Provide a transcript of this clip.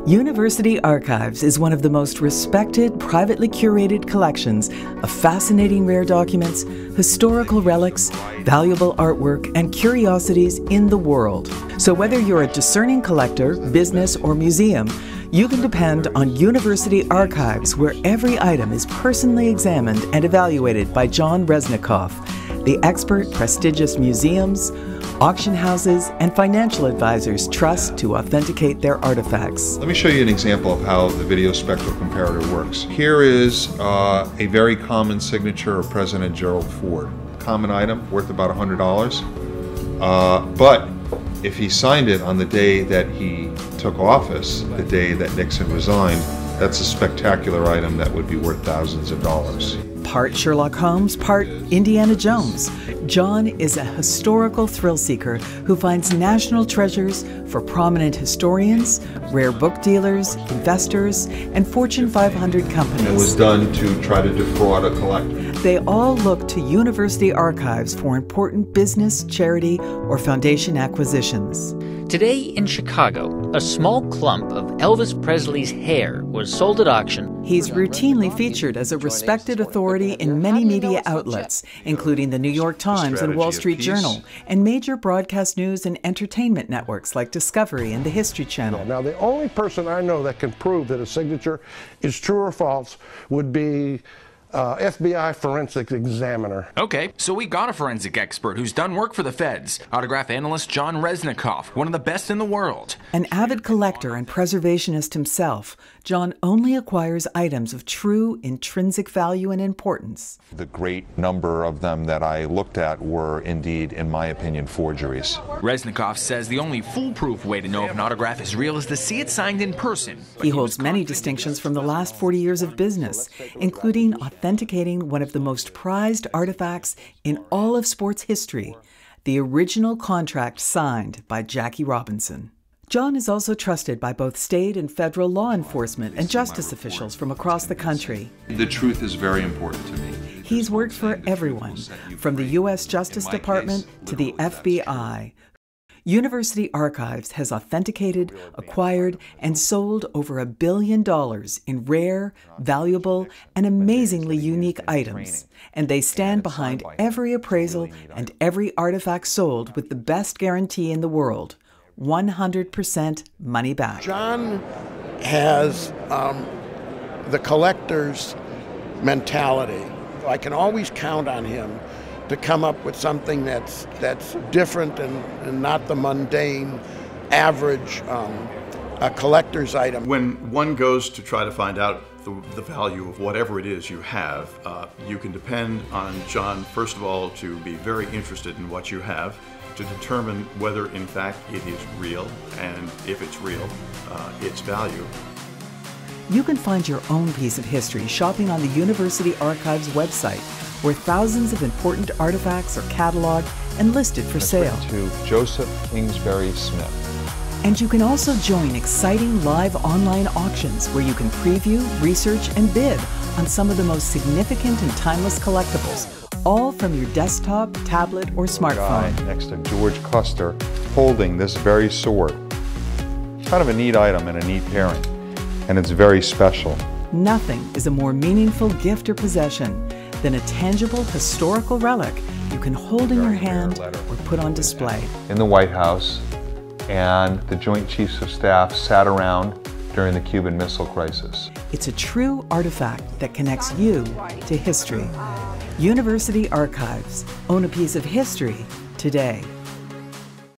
University Archives is one of the most respected, privately curated collections of fascinating rare documents, historical relics, valuable artwork, and curiosities in the world. So whether you're a discerning collector, business, or museum, you can depend on University Archives, where every item is personally examined and evaluated by John Resnikoff, the expert prestigious museums, auction houses, and financial advisors trust to authenticate their artifacts. Let me show you an example of how the video spectral comparator works. Here is a very common signature of President Gerald Ford. Common item, worth about $100. But if he signed it on the day that he took office, the day that Nixon resigned, that's a spectacular item that would be worth thousands of dollars. Part Sherlock Holmes, part Indiana Jones. John is a historical thrill seeker who finds national treasures for prominent historians, rare book dealers, investors, and Fortune 500 companies. It was done to try to defraud a collector. They all look to University Archives for important business, charity, or foundation acquisitions. Today in Chicago, a small clump of Elvis Presley's hair was sold at auction. He's routinely featured as a respected authority in many media outlets, including the New York Times and Wall Street Journal, and major broadcast news and entertainment networks like Discovery and the History Channel. Now, the only person I know that can prove that a signature is true or false would be FBI forensic examiner. Okay, so we got a forensic expert who's done work for the feds. Autograph analyst John Resnikoff, one of the best in the world. An avid collector and preservationist himself, John only acquires items of true intrinsic value and importance. The great number of them that I looked at were indeed, in my opinion, forgeries. Resnikoff says the only foolproof way to know if an autograph is real is to see it signed in person. He holds many distinctions from the last 40 years of business, including authenticating one of the most prized artifacts in all of sports history, the original contract signed by Jackie Robinson. John is also trusted by both state and federal law enforcement and justice officials from across the country. The truth is very important to me. He's worked for everyone, from the U.S. Justice Department to the FBI. University Archives has authenticated, acquired, and sold over $1 billion in rare, valuable, and amazingly unique items. And they stand behind every appraisal and every artifact sold with the best guarantee in the world: 100% money back. John has the collector's mentality. I can always count on him to come up with something that's different and not the mundane, average collector's item. When one goes to try to find out the value of whatever it is you have, you can depend on John, first of all, to be very interested in what you have, to determine whether in fact it is real, and if it's real, its value. You can find your own piece of history shopping on the University Archives website, where thousands of important artifacts are cataloged and listed for sale. To Joseph Kingsbury Smith. And you can also join exciting live online auctions where you can preview, research, and bid on some of the most significant and timeless collectibles, all from your desktop, tablet, or smartphone. Next to George Custer holding this very sword. Kind of a neat item and a neat pairing, and it's very special. Nothing is a more meaningful gift or possession than a tangible historical relic you can hold in your hand or put on display. In the White House, and the Joint Chiefs of Staff sat around during the Cuban Missile Crisis. It's a true artifact that connects you to history. University Archives. Own a piece of history today.